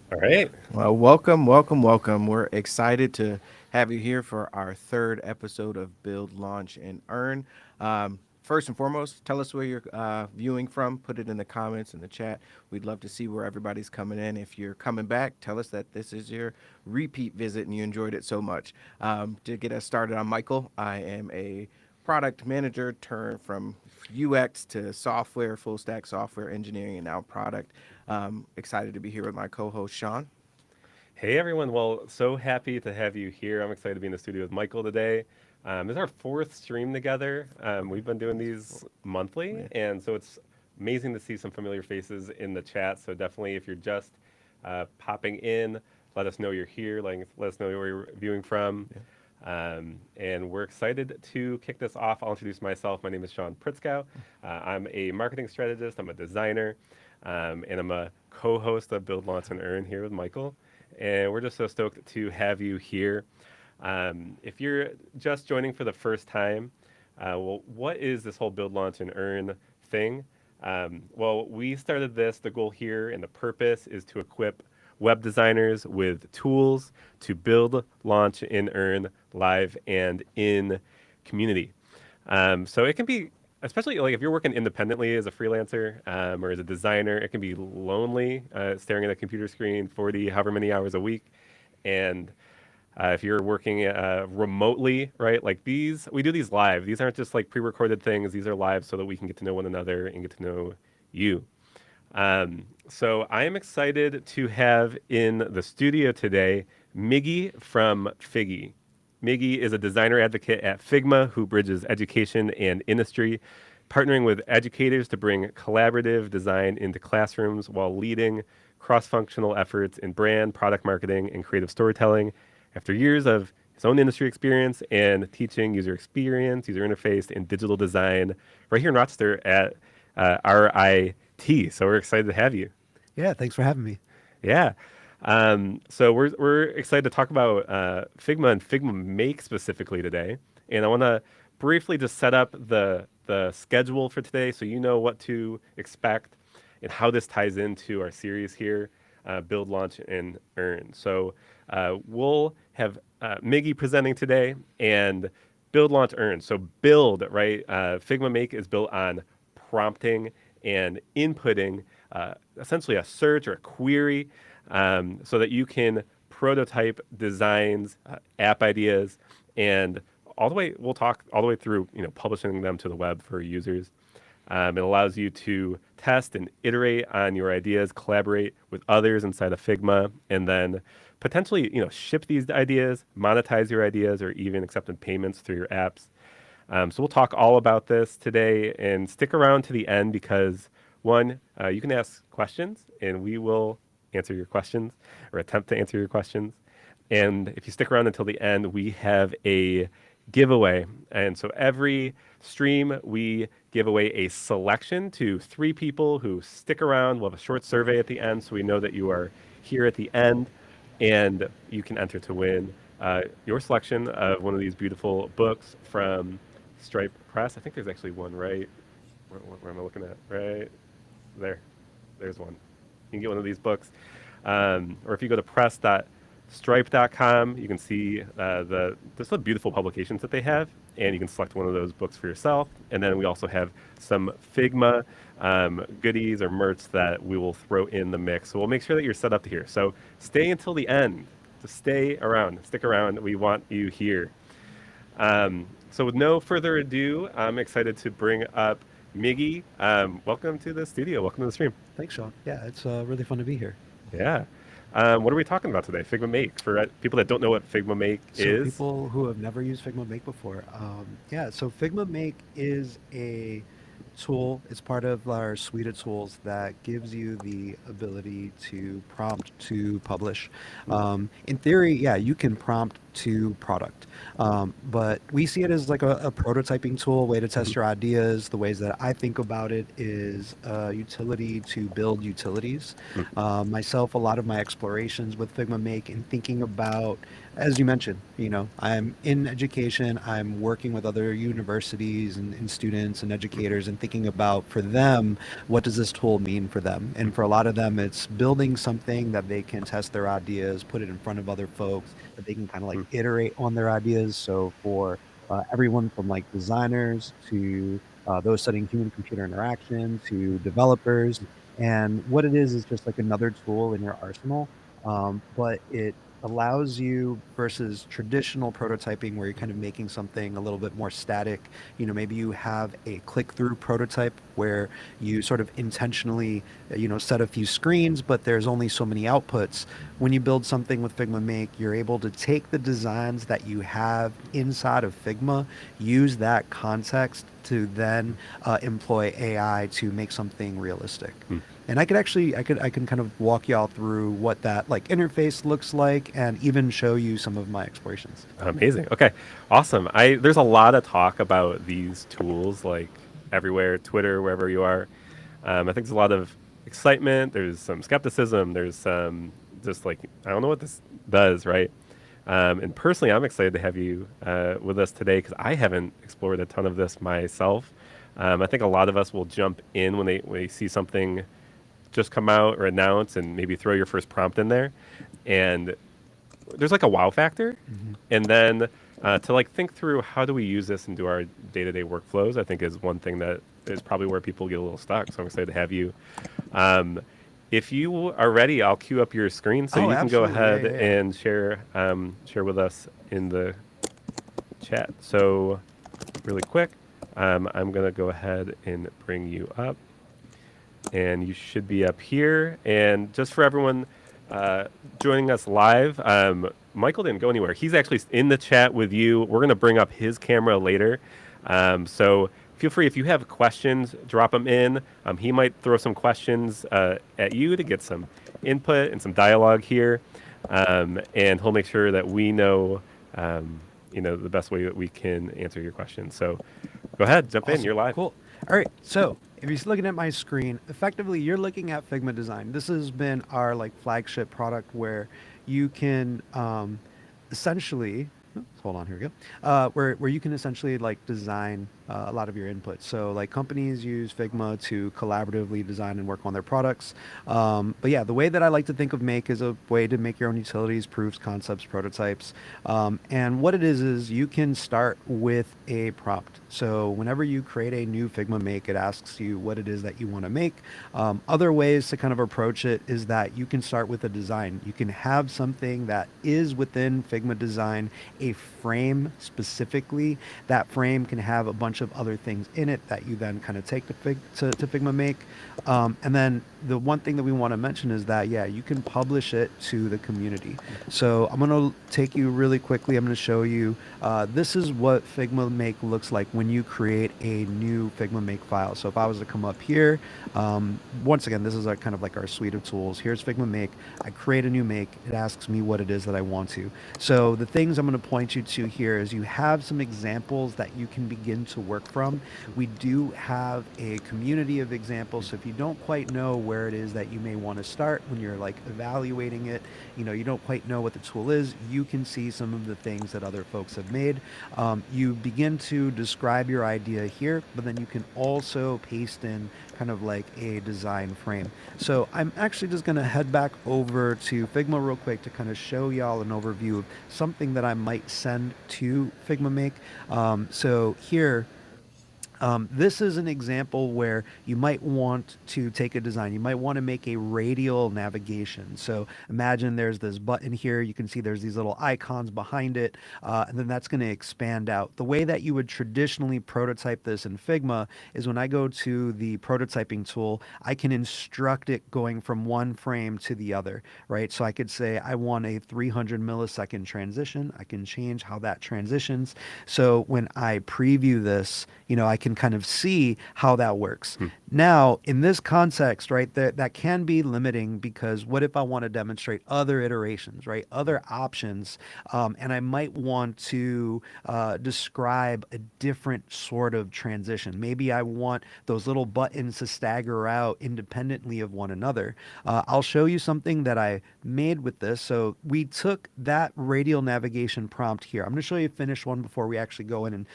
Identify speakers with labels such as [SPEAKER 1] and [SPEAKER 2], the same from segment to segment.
[SPEAKER 1] All right.
[SPEAKER 2] Well, welcome. We're excited to have you here for our third episode of Build, Launch, and Earn. First and foremost, tell us where you're viewing from. Put it in the comments in the chat. We'd love to see where everybody's coming in. If you're coming back, tell us that this is your repeat visit and you enjoyed it so much. To get us started, I'm Michael. I am a product manager turned from UX to software, full stack software engineering, and now product. Excited to be here with my co-host Sean.
[SPEAKER 1] Hey, everyone. Well, so happy to have you here. I'm excited to be in the studio with Michael today. This is our fourth stream together. We've been doing these monthly,
[SPEAKER 2] Yeah.
[SPEAKER 1] and so it's amazing to see some familiar faces in the chat. So definitely, if you're just popping in, let us know you're here. Let us know where you're viewing from.
[SPEAKER 2] Yeah.
[SPEAKER 1] And we're excited to kick this off. I'll introduce myself. My name is Sean Pritzkow. I'm a marketing strategist. I'm a designer, and I'm a co-host of Build, Launch, and Earn here with Michael. And we're just so stoked to have you here. If you're just joining for the first time, well, what is this whole Build, Launch, and Earn thing? Well, we started this. The goal here and the purpose is to equip web designers with tools to build, launch, and earn live and in community. So it can be, especially like if you're working independently as a freelancer or as a designer, it can be lonely staring at a computer screen 40, however many hours a week. And if you're working remotely, right? Like these, we do these live. These aren't just like pre-recorded things. These are live so that we can get to know one another and get to know you. So I am excited to have in the studio today Miggy from Figgi. Miggy is a designer advocate at Figma who bridges education and industry, partnering with educators to bring collaborative design into classrooms while leading cross-functional efforts in brand, product marketing, and creative storytelling. After years of his own industry experience and teaching user experience, user interface, and digital design right here in Rochester at RIT. So we're excited to have you.
[SPEAKER 3] Yeah, thanks for having me.
[SPEAKER 1] Yeah. So we're excited to talk about Figma and Figma Make specifically today, and I want to briefly just set up the schedule for today so you know what to expect and how this ties into our series here, Build, Launch, and Earn. So we'll have Miggy presenting today and Build, Launch, Earn. So build, right? Figma Make is built on prompting and inputting essentially a search or a query so that you can prototype designs, app ideas, and all the way, we'll talk all the way through, publishing them to the web for users. It allows you to test and iterate on your ideas, collaborate with others inside of Figma, and then potentially, ship these ideas, monetize your ideas, or even accept payments through your apps. So we'll talk all about this today and stick around to the end because one, you can ask questions and we will answer your questions or attempt to answer your questions. And if you stick around until the end, we have a giveaway. And so every stream, we give away a selection to 3 people who stick around. We'll have a short survey at the end so we know that you are here at the end and you can enter to win your selection of one of these beautiful books from Stripe Press. I think there's actually one right. Where am I looking at? Right there. There's one. You can get one of these books. Or if you go to press.stripe.com, you can see just the beautiful publications that they have, and you can select one of those books for yourself. And then we also have some Figma goodies or merch that we will throw in the mix. So we'll make sure that you're set up to hear. So stay until the end. Just stay around. Stick around. We want you here. So with no further ado, I'm excited to bring up Miggy. Welcome to the studio. Welcome to the stream.
[SPEAKER 3] Thanks, Sean. Yeah, it's really fun to be here.
[SPEAKER 1] Yeah. What are we talking about today? Figma Make. For people that don't know what Figma Make
[SPEAKER 3] So
[SPEAKER 1] is.
[SPEAKER 3] people who have never used Figma Make before, yeah, so Figma Make is a tool. It's part of our suite of tools that gives you the ability to prompt to publish. In theory, yeah, you can prompt to product, but we see it as like a prototyping tool, a way to test
[SPEAKER 1] Mhm.
[SPEAKER 3] your ideas. The ways that I think about it is a utility to build utilities. Myself, a lot of my explorations with Figma Make and thinking about, as you mentioned, I'm in education, I'm working with other universities and students and educators and thinking about for them, what does this tool mean for them? And for a lot of them, it's building something that they can test their ideas, put it in front of other folks, that they can kind of like
[SPEAKER 1] Hmm.
[SPEAKER 3] iterate on their ideas. So for everyone from like designers to those studying human computer interaction to developers. And what it is just like another tool in your arsenal, but it allows you versus traditional prototyping where you're kind of making something a little bit more static. Maybe you have a click-through prototype where you sort of intentionally, set a few screens, but there's only so many outputs. When you build something with Figma Make, you're able to take the designs that you have inside of Figma, use that context to then employ AI to make something realistic.
[SPEAKER 1] Hmm.
[SPEAKER 3] And I can kind of walk y'all through what that like interface looks like and even show you some of my explorations.
[SPEAKER 1] Amazing. Okay, awesome. There's a lot of talk about these tools like everywhere, Twitter, wherever you are. I think there's a lot of excitement. There's some skepticism. There's some just like I don't know what this does, right? And personally, I'm excited to have you with us today because I haven't explored a ton of this myself. I think a lot of us will jump in when they see something just come out or announce and maybe throw your first prompt in there, and there's like a wow factor,
[SPEAKER 3] Hmm.
[SPEAKER 1] and then to like think through how do we use this into our day-to-day workflows, I think is one thing that is probably where people get a little stuck. So I'm excited to have you. Um, if you are ready, I'll queue up your screen so
[SPEAKER 3] Oh,
[SPEAKER 1] you can go
[SPEAKER 3] absolutely. Yeah,
[SPEAKER 1] ahead
[SPEAKER 3] yeah, yeah.
[SPEAKER 1] and share with us in the chat. So really quick, I'm gonna go ahead and bring you up, and you should be up here. And just for everyone uh, joining us live, Michael didn't go anywhere. He's actually in the chat with you. We're going to bring up his camera later. So feel free, if you have questions, drop them in. He might throw some questions at you to get some input and some dialogue here. And he'll make sure that we know, the best way that we can answer your questions. So go ahead, jump in.
[SPEAKER 3] Awesome.
[SPEAKER 1] You're live.
[SPEAKER 3] Cool. All right. So if you're looking at my screen, effectively you're looking at Figma Design. This has been our like flagship product where you can essentially hold on, here we go. Where you can essentially like design a lot of your inputs. So like companies use Figma to collaboratively design and work on their products. But yeah, the way that I like to think of Make is a way to make your own utilities, proofs, concepts, prototypes. And what it is you can start with a prompt. So whenever you create a new Figma Make, it asks you what it is that you want to make. Other ways to kind of approach it is that you can start with a design. You can have something that is within Figma Design, a frame specifically. That frame can have a bunch of other things in it that you then kind of take to Figma Make. And then the one thing that we want to mention is that, yeah, you can publish it to the community. So I'm going to take you really quickly. I'm going to show you, this is what Figma Make looks like when you create a new Figma Make file. So if I was to come up here, once again, this is our kind of like our suite of tools. Here's Figma Make. I create a new make. It asks me what it is that I want to. So the things I'm going to point you to here is you have some examples that you can begin to work from. We do have a community of examples. So if you don't quite know where it is that you may want to start when you're like evaluating it, you don't quite know what the tool is, you can see some of the things that other folks have made. You begin to describe your idea here, but then you can also paste in kind of like a design frame. So I'm actually just going to head back over to Figma real quick to kind of show y'all an overview of something that I might send to Figma Make. So here, this is an example where you might want to take a design. You might want to make a radial navigation. So imagine there's this button here. You can see there's these little icons behind it, and then that's going to expand out. The way that you would traditionally prototype this in Figma is when I go to the prototyping tool, I can instruct it going from one frame to the other, right? So I could say I want a 300 millisecond transition. I can change how that transitions. So when I preview this, I can kind of see how that works. Now, in this context, right, that can be limiting because what if I want to demonstrate other iterations, right, other options, and I might want to describe a different sort of transition. Maybe I want those little buttons to stagger out independently of one another. I'll show you something that I made with this. So we took that radial navigation prompt here. I'm going to show you a finished one before we actually go in and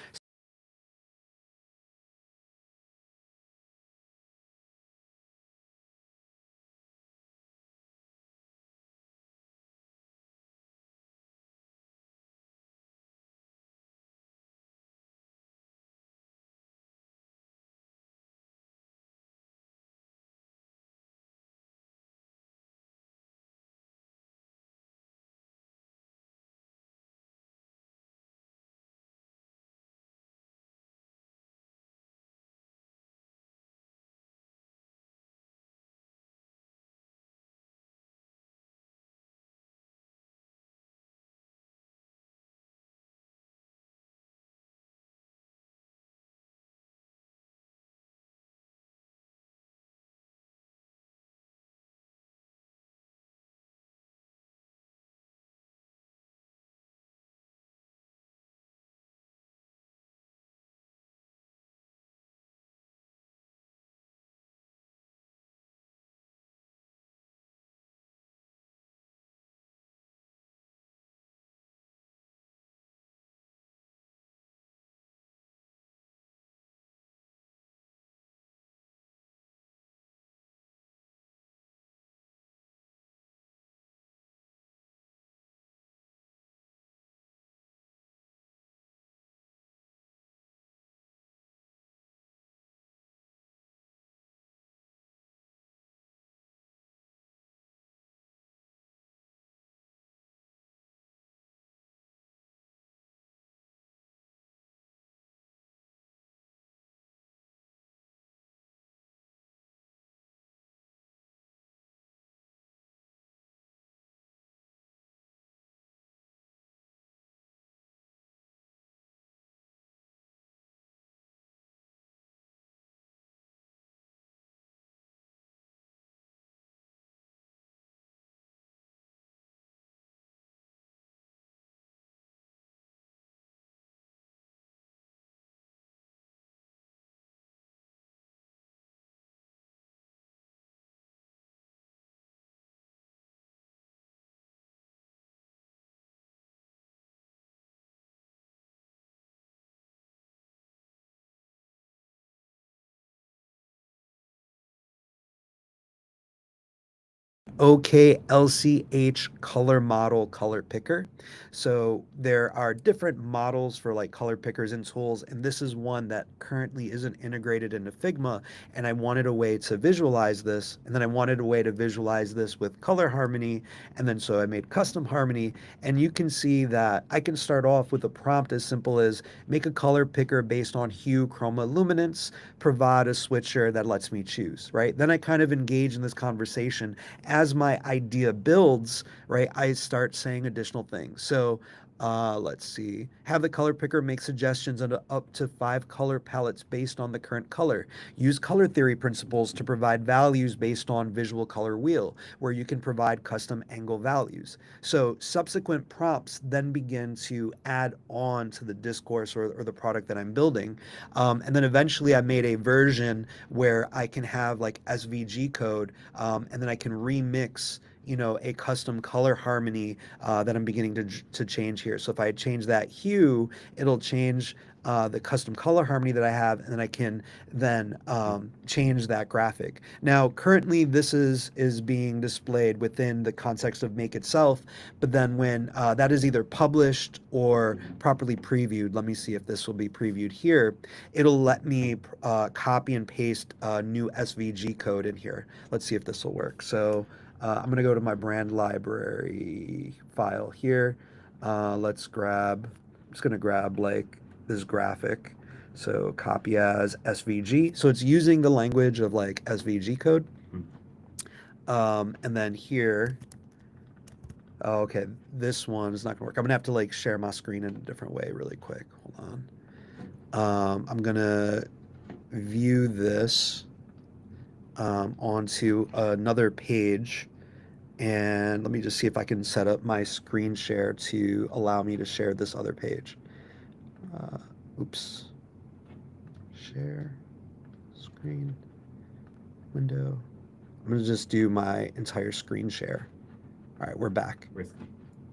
[SPEAKER 3] OKLCH color model color picker. So there are different models for like color pickers and tools, and this is one that currently isn't integrated into Figma. And I wanted a way to visualize this, and then I wanted a way to visualize this with color harmony, and then so I made custom harmony. And you can see that I can start off with a prompt as simple as make a color picker based on hue, chroma, luminance, provide a switcher that lets me choose, right? Then I kind of engage in this conversation as my idea builds, right, I start saying additional things. So let's see. Have the color picker make suggestions on up to 5 color palettes based on the current color. Use color theory principles to provide values based on visual color wheel, where you can provide custom angle values. So subsequent prompts then begin to add on to the discourse or the product that I'm building. And then eventually I made a version where I can have like SVG code, and then I can remix a custom color harmony that I'm beginning to change here. So if I change that hue, it'll change the custom color harmony that I have, and then I can then change that graphic. Now, currently, this is being displayed within the context of Make itself, but then when that is either published or properly previewed, let me see if this will be previewed here, it'll let me copy and paste new SVG code in here. Let's see if this will work. So I'm going to go to my brand library file here. I'm just going to grab like this graphic. So copy as SVG. So it's using the language of like SVG code. And then here, oh, okay, this one is not gonna work. I'm gonna have to like share my screen in a different way really quick. Hold on. I'm gonna view this onto another page. And let me just see if I can set up my screen share to allow me to share this other page. Oops. Share screen window. I'm going to just do my entire screen share. All right, we're back.
[SPEAKER 1] Risky.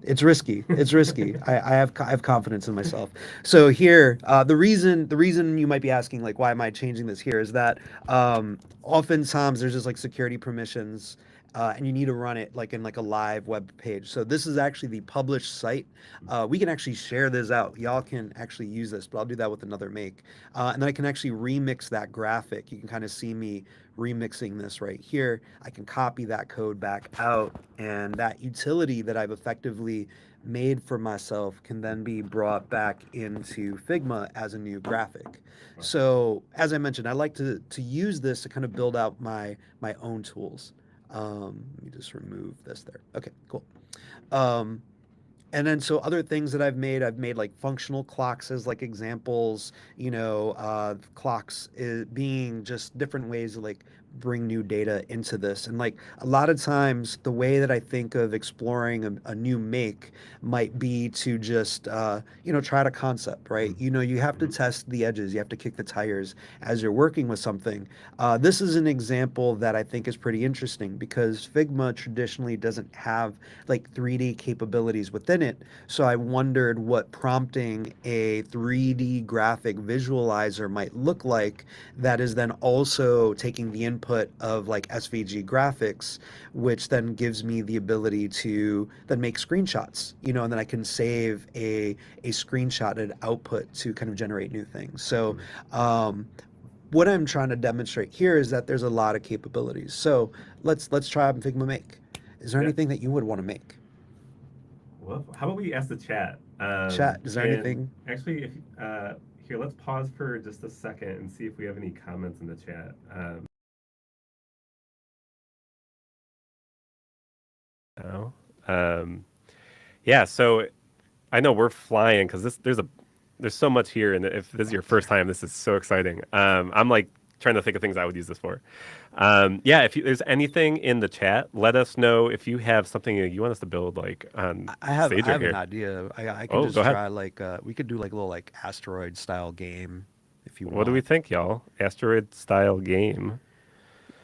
[SPEAKER 3] It's risky. It's risky. I have confidence in myself. So here, the reason you might be asking like why am I changing this here is that oftentimes there's just like security permissions. And you need to run it like in like a live web page. So this is actually the published site. We can actually share this out. Y'all can actually use this, but I'll do that with another make. And then I can actually remix that graphic. You can kind of see me remixing this right here. I can copy that code back out, and that utility that I've effectively made for myself can then be brought back into Figma as a new graphic. So as I mentioned, I like to use this to kind of build out my own tools. Let me just remove this there. Okay, cool. Um, and then so other things that I've made like functional clocks as like examples, clocks being just different ways to like bring new data into this. And like a lot of times the way that I think of exploring a new make might be to just, try to concept, right? You have to test the edges, you have to kick the tires as you're working with something. This is an example that I think is pretty interesting because Figma traditionally doesn't have like 3D capabilities within it. So I wondered what prompting a 3D graphic visualizer might look like that is then also taking the input of like SVG graphics, which then gives me the ability to then make screenshots, and then I can save a screenshot and output to kind of generate new things. So what I'm trying to demonstrate here is that there's a lot of capabilities. So let's try out Figma Make. Is there
[SPEAKER 1] Yeah.
[SPEAKER 3] anything that you would want to make?
[SPEAKER 1] Well, how about we ask the chat?
[SPEAKER 3] Chat, is there
[SPEAKER 1] And
[SPEAKER 3] anything?
[SPEAKER 1] actually, if here, let's pause for just a second and see if we have any comments in the chat. No. Yeah. So I know we're flying because there's so much here, and if this is your first time, this is so exciting. I'm like trying to think of things I would use this for. Yeah, if there's anything in the chat, let us know if you have something you want us to build like on
[SPEAKER 3] I
[SPEAKER 1] stage right
[SPEAKER 3] have an
[SPEAKER 1] here.
[SPEAKER 3] idea. I can
[SPEAKER 1] Oh,
[SPEAKER 3] just
[SPEAKER 1] go ahead.
[SPEAKER 3] try like we could do like a little like asteroid style game if you
[SPEAKER 1] What do we
[SPEAKER 3] want.
[SPEAKER 1] think, y'all? Asteroid style game.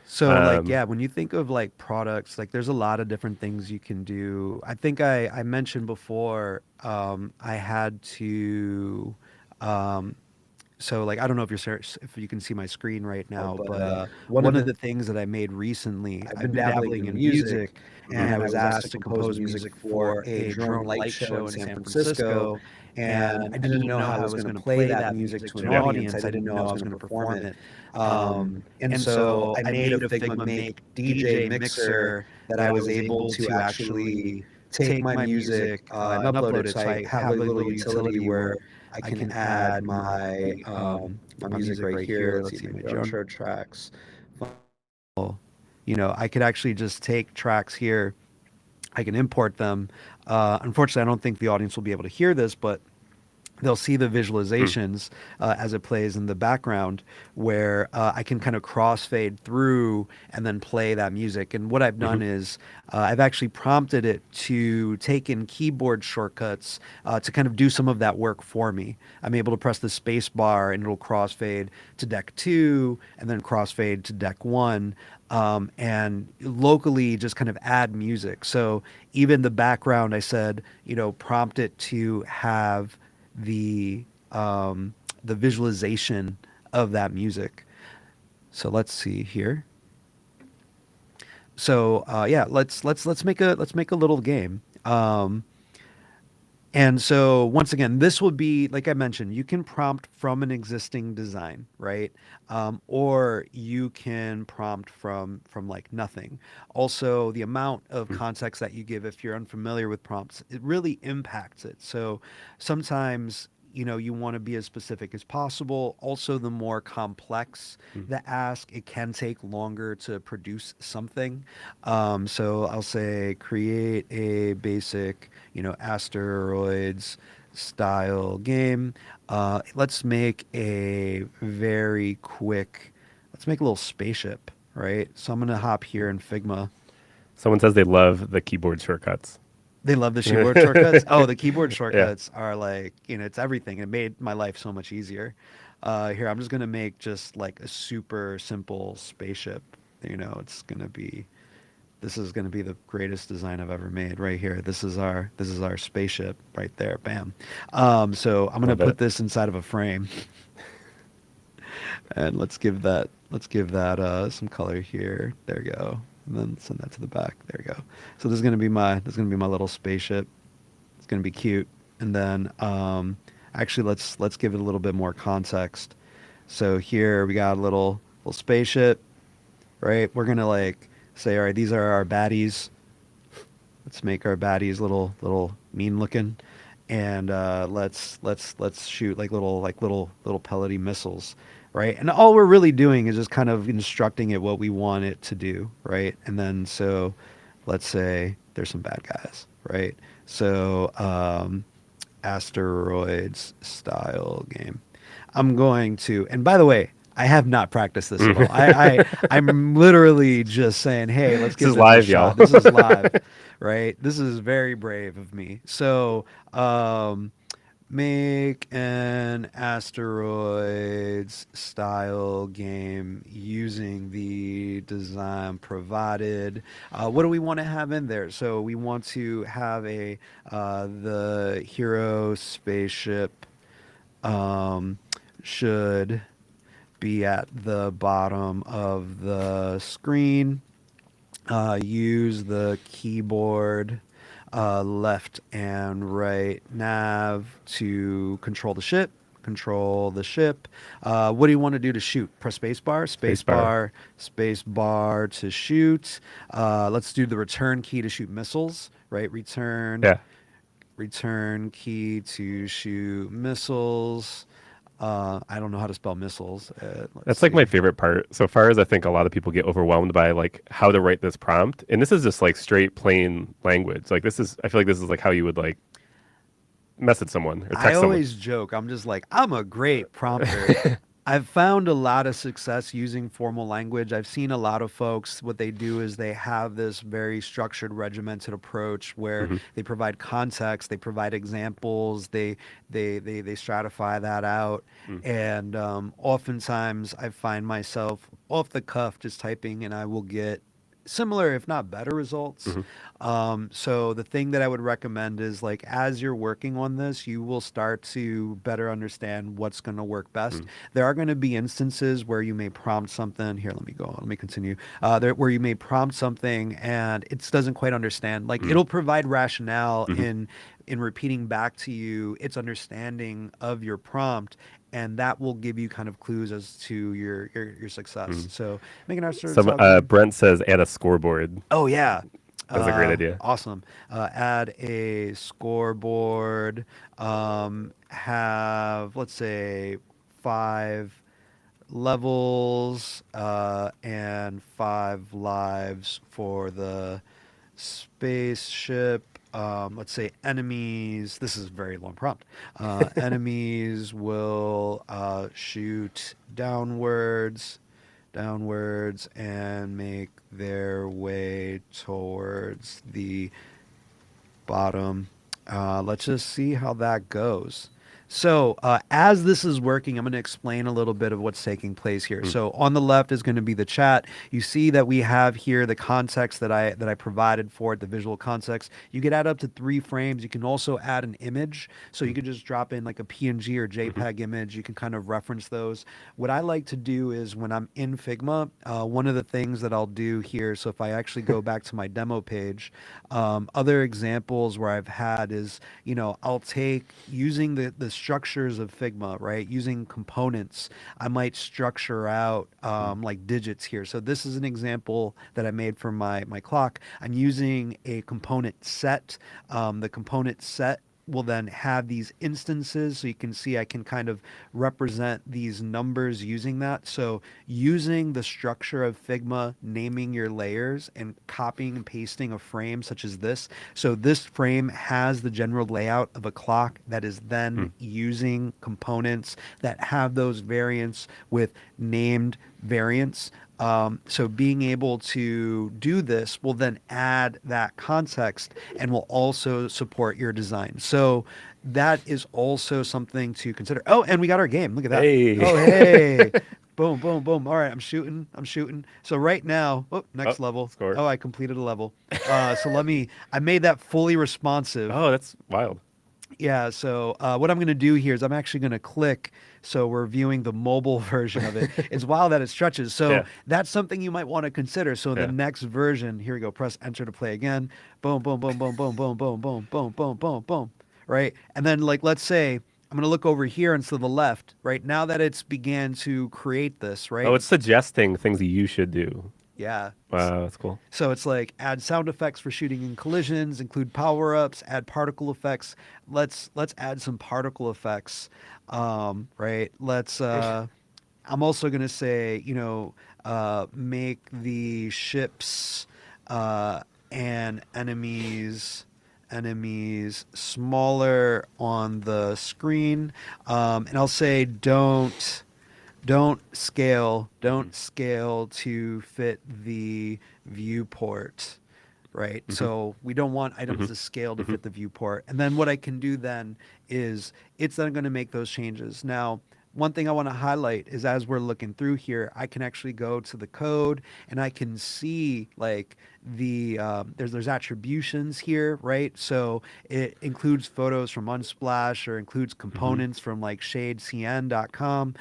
[SPEAKER 3] So like
[SPEAKER 1] Um,
[SPEAKER 3] yeah, when you think of like products, like there's a lot of different things you can do. I think I mentioned before I had to um, So like I don't know if if you can see my screen right now,
[SPEAKER 2] But
[SPEAKER 3] but
[SPEAKER 2] one
[SPEAKER 3] one
[SPEAKER 2] of
[SPEAKER 3] of
[SPEAKER 2] the
[SPEAKER 3] the things that I made recently,
[SPEAKER 2] I've
[SPEAKER 3] I've
[SPEAKER 2] been
[SPEAKER 3] been
[SPEAKER 2] dabbling
[SPEAKER 3] dabbling
[SPEAKER 2] in
[SPEAKER 3] in
[SPEAKER 2] music,
[SPEAKER 3] music,
[SPEAKER 1] Hmm.
[SPEAKER 3] and
[SPEAKER 2] and
[SPEAKER 3] I
[SPEAKER 2] I
[SPEAKER 3] was
[SPEAKER 2] was
[SPEAKER 3] asked
[SPEAKER 2] asked
[SPEAKER 3] to
[SPEAKER 2] to compose
[SPEAKER 3] compose
[SPEAKER 2] music
[SPEAKER 3] music
[SPEAKER 2] for
[SPEAKER 3] for
[SPEAKER 2] a
[SPEAKER 3] a
[SPEAKER 2] drone
[SPEAKER 3] drone
[SPEAKER 2] light
[SPEAKER 3] light
[SPEAKER 2] show
[SPEAKER 3] show
[SPEAKER 2] in
[SPEAKER 3] in
[SPEAKER 2] San
[SPEAKER 3] San
[SPEAKER 2] Francisco,
[SPEAKER 3] Francisco,
[SPEAKER 2] and
[SPEAKER 3] and
[SPEAKER 2] I
[SPEAKER 3] I didn't
[SPEAKER 2] didn't know
[SPEAKER 3] know
[SPEAKER 2] how
[SPEAKER 3] how
[SPEAKER 2] I
[SPEAKER 3] I
[SPEAKER 2] was
[SPEAKER 3] was
[SPEAKER 2] going
[SPEAKER 3] going
[SPEAKER 2] to
[SPEAKER 3] to
[SPEAKER 2] play
[SPEAKER 3] play
[SPEAKER 2] that
[SPEAKER 3] that
[SPEAKER 2] music
[SPEAKER 3] music
[SPEAKER 2] to
[SPEAKER 3] to
[SPEAKER 2] an
[SPEAKER 3] an
[SPEAKER 1] Yeah.
[SPEAKER 2] audience.
[SPEAKER 3] audience.
[SPEAKER 2] I
[SPEAKER 3] I
[SPEAKER 2] didn't
[SPEAKER 3] didn't
[SPEAKER 2] know I
[SPEAKER 3] know
[SPEAKER 2] was
[SPEAKER 3] I
[SPEAKER 2] going
[SPEAKER 3] was
[SPEAKER 2] to
[SPEAKER 3] going to
[SPEAKER 2] perform
[SPEAKER 3] perform
[SPEAKER 2] it.
[SPEAKER 3] it.
[SPEAKER 2] And
[SPEAKER 3] And
[SPEAKER 2] so
[SPEAKER 3] so
[SPEAKER 2] I
[SPEAKER 3] I
[SPEAKER 2] made a
[SPEAKER 3] made a
[SPEAKER 2] Figma
[SPEAKER 3] Figma
[SPEAKER 2] Make
[SPEAKER 3] Make
[SPEAKER 2] DJ
[SPEAKER 3] DJ
[SPEAKER 2] mixer
[SPEAKER 3] mixer
[SPEAKER 2] that
[SPEAKER 3] that
[SPEAKER 2] I
[SPEAKER 3] I
[SPEAKER 2] was
[SPEAKER 3] was
[SPEAKER 2] able
[SPEAKER 3] able
[SPEAKER 2] to
[SPEAKER 3] to
[SPEAKER 2] actually
[SPEAKER 3] actually
[SPEAKER 2] take
[SPEAKER 3] take
[SPEAKER 2] my
[SPEAKER 3] my
[SPEAKER 2] music
[SPEAKER 3] music
[SPEAKER 2] and
[SPEAKER 3] and
[SPEAKER 2] upload
[SPEAKER 3] upload
[SPEAKER 2] it.
[SPEAKER 3] it.
[SPEAKER 2] So
[SPEAKER 3] So
[SPEAKER 2] I
[SPEAKER 3] I
[SPEAKER 2] have a
[SPEAKER 3] have a
[SPEAKER 2] little
[SPEAKER 3] little
[SPEAKER 2] utility
[SPEAKER 3] utility
[SPEAKER 2] where
[SPEAKER 3] where
[SPEAKER 2] I
[SPEAKER 3] I
[SPEAKER 2] can
[SPEAKER 3] can
[SPEAKER 2] add
[SPEAKER 3] add
[SPEAKER 2] my
[SPEAKER 3] my
[SPEAKER 2] music
[SPEAKER 3] music
[SPEAKER 2] right
[SPEAKER 3] right
[SPEAKER 2] here.
[SPEAKER 3] here.
[SPEAKER 2] Let's
[SPEAKER 3] Let's
[SPEAKER 2] see,
[SPEAKER 3] see
[SPEAKER 2] my
[SPEAKER 3] my
[SPEAKER 2] drum
[SPEAKER 3] drum.
[SPEAKER 2] show tracks.
[SPEAKER 3] I could actually just take tracks here. I can import them. Unfortunately, I don't think the audience will be able to hear this, but they'll see the
[SPEAKER 1] Hmm.
[SPEAKER 3] visualizations as it plays in the background where I can kind of crossfade through and then play that music. And what I've
[SPEAKER 1] Hmm.
[SPEAKER 3] done is I've actually prompted it to take in keyboard shortcuts to kind of do some of that work for me. I'm able to press the space bar and it'll crossfade to deck two and then crossfade to deck one. And locally just kind of add music. So even the background, I said, prompt it to have the um, the visualization of that music. So let's see here. So yeah, let's make a little game. And so once again, this would be like I mentioned, you can prompt from an existing design, right? Or you can prompt from like nothing. Also, the amount of context that you give, if you're unfamiliar with prompts, it really impacts it. So sometimes you want to be as specific as possible. Also, the more complex the ask, it can take longer to produce something. So I'll say create a basic, asteroids style game. Let's make a very quick, let's make a little spaceship, right? So I'm going to hop here in Figma.
[SPEAKER 1] Someone says they love the keyboard shortcuts.
[SPEAKER 3] They love the keyboard shortcuts. Oh, the keyboard
[SPEAKER 1] Yeah.
[SPEAKER 3] shortcuts are like, it's everything. It made my life so much easier. Here, I'm just going to make just like a super simple spaceship. It's going to be this is going to be the greatest design I've ever made right here. This is our spaceship right there. Bam. So I'm going to
[SPEAKER 1] Love
[SPEAKER 3] put
[SPEAKER 1] it.
[SPEAKER 3] this inside of a frame and let's give that some color here. There we go. And then send that to the back. There we go. So this is going to be my little spaceship. It's going to be cute. And then actually let's give it a little bit more context. So here we got a little spaceship, right? We're going to like say, all right, these are our baddies. Let's make our baddies little mean looking, and let's shoot like little pellety missiles, right? And all we're really doing is just kind of instructing it what we want it to do, right? And then so, let's say there's some bad guys, right? So asteroids style game. I'm going to, and by the way, I have not practiced this at all. I'm literally just saying, hey, let's
[SPEAKER 1] This
[SPEAKER 3] give
[SPEAKER 1] is
[SPEAKER 3] this a
[SPEAKER 1] live, y'all.
[SPEAKER 3] shot. This is live, right? This is very brave of me. So, make an asteroids style game using the design provided. What do we want to have in there? So we want to have the hero spaceship um, should be at the bottom of the screen. Use the keyboard left and right nav to control the ship. Control the ship. What do you want to do to shoot? Press spacebar,
[SPEAKER 1] Spacebar.
[SPEAKER 3] spacebar to shoot. Let's do the return key to shoot missiles, right?
[SPEAKER 1] Yeah.
[SPEAKER 3] Return key to shoot missiles. I don't know how to spell missiles. Let's
[SPEAKER 1] That's like my
[SPEAKER 3] see.
[SPEAKER 1] favorite part. So far as I think a lot of people get overwhelmed by like how to write this prompt. And this is just like straight plain language. Like this is I feel like this is like how you would like message someone or
[SPEAKER 3] I
[SPEAKER 1] text someone.
[SPEAKER 3] always joke, I'm just like, I'm a great prompter. I've found a lot of success using formal language. I've seen a lot of folks, what they do is they have this very structured, regimented approach where
[SPEAKER 1] Hmm.
[SPEAKER 3] they provide context, they provide examples, they stratify that out.
[SPEAKER 1] Mm.
[SPEAKER 3] And oftentimes I find myself off the cuff just typing and I will get similar, if not better results. So the thing that I would recommend is like as you're working on this, you will start to better understand what's going to work best. There are going to be instances where you may prompt something. Here, let me go on. Let me continue. Where you may prompt something and it doesn't quite understand. Like it'll provide rationale in repeating back to you its understanding of your prompt, and that will give you kind of clues as to your success. So making our search
[SPEAKER 1] Some
[SPEAKER 3] talking.
[SPEAKER 1] Brent says add a scoreboard.
[SPEAKER 3] Oh yeah.
[SPEAKER 1] That's a great idea.
[SPEAKER 3] Awesome. Add a scoreboard. Have, let's say, 5 levels and 5 lives for the spaceship. Let's say enemies. This is a very long prompt. Enemies will shoot downwards and make their way towards the bottom. Let's just see how that goes. So as this is working, I'm going to explain a little bit of what's taking place here. So on the left is going to be the chat. You see that we have here the context that I provided for it, the visual context. You could add up to 3 frames. You can also add an image. So you could just drop in like a PNG or JPEG image. You can kind of reference those. What I like to do is when I'm in Figma, one of the things that I'll do here, so if I actually go back to my demo page, other examples where I've had is, I'll take using the structures of Figma, right? Using components, I might structure out like digits here. So this is an example that I made for my clock. I'm using a component set. The component set will then have these instances, so you can see I can kind of represent these numbers using that. So using the structure of Figma, naming your layers and copying and pasting a frame such as this. So this frame has the general layout of a clock that is then using components that have those variants with named variants. So being able to do this will then add that context and will also support your design. So that is also something to consider. Oh, and we got our game. Look at that.
[SPEAKER 1] Hey.
[SPEAKER 3] Oh, hey. Boom, boom, boom. All right, I'm shooting. So right now, next level.
[SPEAKER 1] Score.
[SPEAKER 3] Oh, I completed a level. So I made that fully responsive.
[SPEAKER 1] Oh, that's wild.
[SPEAKER 3] Yeah, so what I'm going to do here is I'm actually going to click, so we're viewing the mobile version of it. It's wild that it stretches. So that's something you might want to consider. So the next version, here we go, press enter to play again. Boom, boom, boom, boom, boom, boom, boom, boom, boom, boom, boom, boom. Right? And then like, let's say, I'm going to look over here and to the left, right? Now that it's began to create this, right?
[SPEAKER 1] Oh, it's suggesting things that you should do.
[SPEAKER 3] Yeah.
[SPEAKER 1] Wow, that's cool.
[SPEAKER 3] So it's like add sound effects for shooting in collisions, include power-ups, add particle effects. Let's add some particle effects. Right. I'm also gonna say, make the ships and enemies smaller on the screen. And I'll say don't scale to fit the viewport, right? So we don't want items to scale to fit the viewport. And then what I can do then is it's then going to make those changes. Now, one thing I want to highlight is as we're looking through here, I can actually go to the code and I can see like there's attributions here, right? So it includes photos from Unsplash or includes components from like shadecn.com.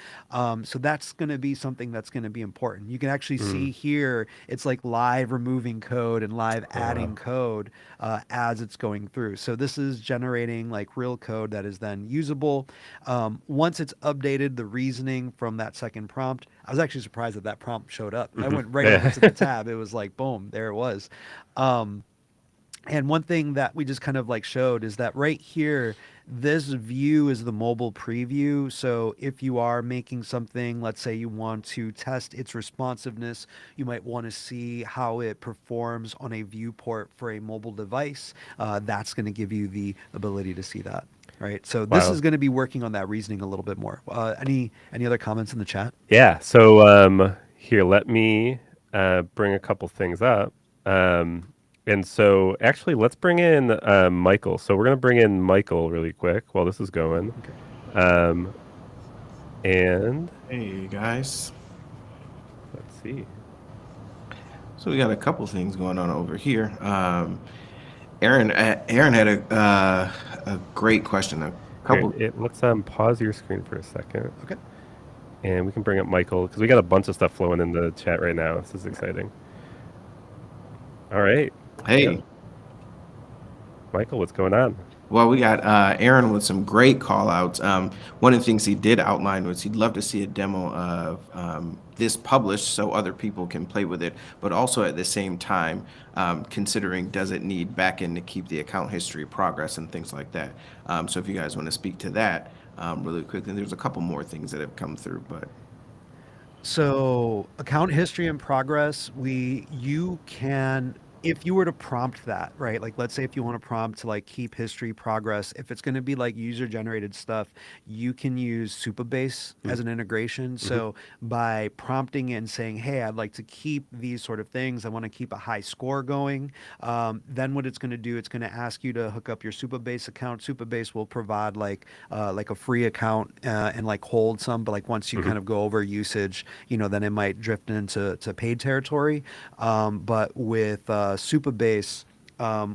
[SPEAKER 3] So that's going to be something that's going to be important. You can actually see here, it's like live removing code and live adding code as it's going through. So this is generating like real code that is then usable. Once it's updated, the reasoning from that second prompt, I was actually surprised that prompt showed up. I went right over to the tab. It was like, boom, there it was. And one thing that we just kind of like showed is that right here, this view is the mobile preview. So if you are making something, let's say you want to test its responsiveness, you might want to see how it performs on a viewport for a mobile device. That's going to give you the ability to see that. Right. So this is going to be working on that reasoning a little bit more. Any other comments in the chat?
[SPEAKER 1] Yeah. So here, let me bring a couple things up. And so actually, let's bring in Michael. So we're going to bring in Michael really quick while this is going. Okay. And
[SPEAKER 4] hey, guys.
[SPEAKER 1] Let's see.
[SPEAKER 2] So we got a couple things going on over here. Aaron had a great question. A
[SPEAKER 1] Here,
[SPEAKER 2] couple.
[SPEAKER 1] let's pause your screen for a second,
[SPEAKER 3] Okay.
[SPEAKER 1] and we can bring up Michael because we got a bunch of stuff flowing in the chat right now. This is exciting. All right. Yeah,
[SPEAKER 2] Hey,
[SPEAKER 1] Michael, what's going on?
[SPEAKER 2] well, we got Aaron with some great call outs. One of the things he did outline was he'd love to see a demo of this published so other people can play with it, but also at the same time, considering does it need backend to keep the account history, progress, and things like that. So if you guys want to speak to that really quickly, there's a couple more things that have come through, but
[SPEAKER 3] So account history and progress, you can, if you were to prompt that, right? Like let's say if you want to prompt to like keep history progress, if it's going to be like user generated stuff, you can use Supabase
[SPEAKER 1] Mm-hmm.
[SPEAKER 3] as an integration.
[SPEAKER 1] Mm-hmm.
[SPEAKER 3] So by prompting and saying, hey, I'd like to keep these sort of things, I want to keep a high score going. Then what it's going to do, it's going to ask you to hook up your Supabase account. Supabase will provide like a free account and like hold some, but like once you
[SPEAKER 1] Mm-hmm.
[SPEAKER 3] kind of go over usage, then it might drift into paid territory. But with Supabase,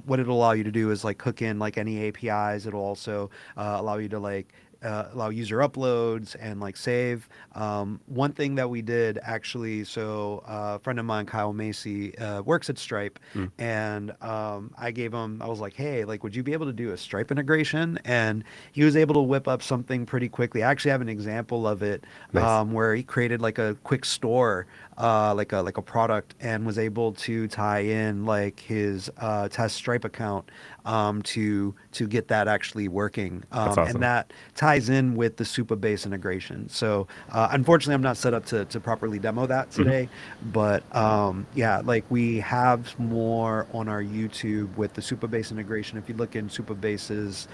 [SPEAKER 3] what it'll allow you to do is like hook in like any APIs. It'll also allow you to like allow user uploads and like save. One thing that we did actually, so a friend of mine, Kyle Macy, works at Stripe,
[SPEAKER 1] Mm.
[SPEAKER 3] and I was like, hey, like, would you be able to do a Stripe integration? And he was able to whip up something pretty quickly. I actually have an example of it
[SPEAKER 1] Nice.
[SPEAKER 3] where he created like a quick store, like a product, and was able to tie in like his test Stripe account to get that actually working.
[SPEAKER 1] That's
[SPEAKER 3] And
[SPEAKER 1] awesome.
[SPEAKER 3] that ties in with the Supabase integration. So unfortunately, I'm not set up to properly demo that
[SPEAKER 1] Mm-hmm.
[SPEAKER 3] today, but yeah, like we have more on our YouTube with the Supabase integration. If you look in Supabase's,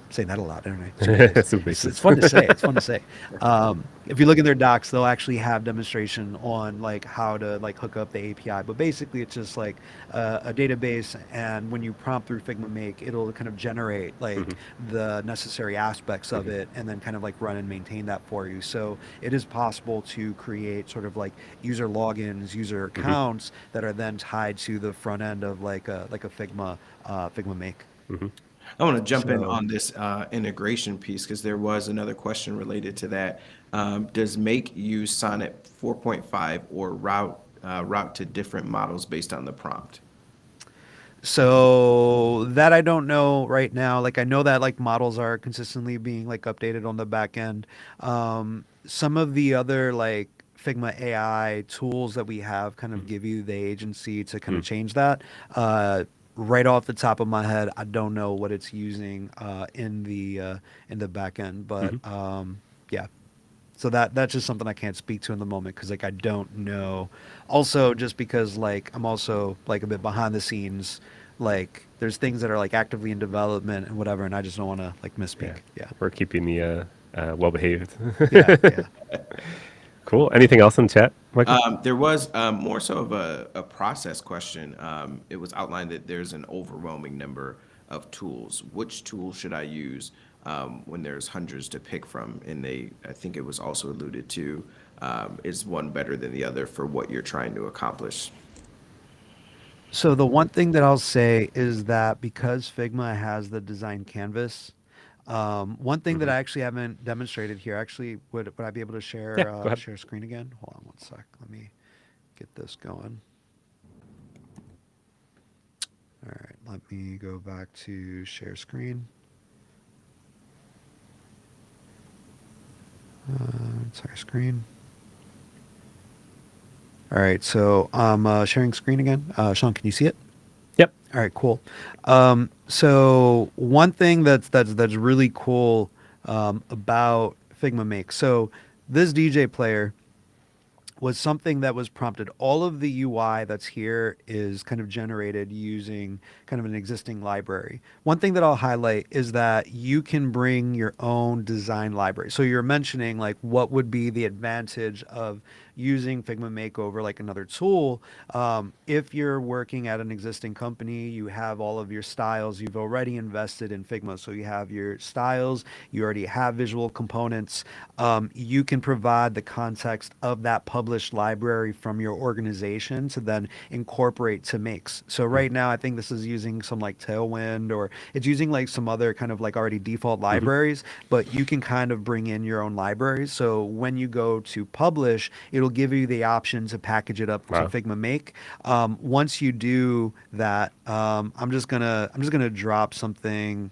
[SPEAKER 3] saying that a lot, don't I? Supabase.
[SPEAKER 1] Super
[SPEAKER 3] It's
[SPEAKER 1] bases.
[SPEAKER 3] fun to say. It's fun to say. If you look in their docs, they'll actually have demonstration on like how to like hook up the API. But basically, it's just like a database, and when you prompt through Figma Make, it'll kind of generate
[SPEAKER 1] Mm-hmm.
[SPEAKER 3] like the necessary aspects of
[SPEAKER 1] Mm-hmm.
[SPEAKER 3] it, and then kind of like run and maintain that for you. So it is possible to create sort of like user logins, user
[SPEAKER 1] Mm-hmm.
[SPEAKER 3] accounts that are then tied to the front end of like a Figma Make.
[SPEAKER 1] Mm-hmm.
[SPEAKER 2] I want to jump in
[SPEAKER 3] So
[SPEAKER 2] on this integration piece because there was another question related to that. Does Make use Sonnet 4.5 or route to different models based on the prompt?
[SPEAKER 3] So that I don't know right now. Like I know that like models are consistently being like updated on the back end. Some of the other like Figma AI tools that we have kind of give you the agency to kind
[SPEAKER 1] Mm-hmm.
[SPEAKER 3] of change that. Right off the top of my head, I don't know what it's using in the back end, but
[SPEAKER 1] Mm-hmm.
[SPEAKER 3] yeah. So that's just something I can't speak to in the moment because like I don't know. Also, just because like I'm also like a bit behind the scenes, like there's things that are like actively in development and whatever, and I just don't want to like misspeak.
[SPEAKER 1] Yeah,
[SPEAKER 3] Yeah,
[SPEAKER 1] we're keeping you well behaved.
[SPEAKER 3] yeah, yeah.
[SPEAKER 1] Cool. Anything else in chat, Michael?
[SPEAKER 2] There was more so of a process question. It was outlined that there's an overwhelming number of tools. Which tool should I use when there's hundreds to pick from? And I think it was also alluded to, is one better than the other for what you're trying to accomplish?
[SPEAKER 3] So the one thing that I'll say is that because Figma has the design canvas, one thing that
[SPEAKER 1] Mm-hmm.
[SPEAKER 3] I actually haven't demonstrated here, actually, would I be able to
[SPEAKER 1] Yeah,
[SPEAKER 3] share
[SPEAKER 1] go ahead.
[SPEAKER 3] share screen again? Hold on one sec. Let me get this going. All right, let me go back to share screen. Sorry, screen. All right, so I'm sharing screen again. Sean, can you see it?
[SPEAKER 1] Yep.
[SPEAKER 3] All right, cool. So one thing that's really cool about Figma Make. So this DJ player was something that was prompted. All of the UI that's here is kind of generated using kind of an existing library. One thing that I'll highlight is that you can bring your own design library. So you're mentioning like what would be the advantage of using Figma Make over like another tool, if you're working at an existing company, you have all of your styles, you've already invested in Figma. So you have your styles, you already have visual components. You can provide the context of that published library from your organization to then incorporate to Makes. So right now, I think this is using some like Tailwind, or it's using like some other kind of like already default libraries, but you can kind of bring in your own libraries. So when you go to publish, it'll give you the option to package it up to
[SPEAKER 1] Wow.
[SPEAKER 3] Figma Make. Once you do that, I'm just gonna drop something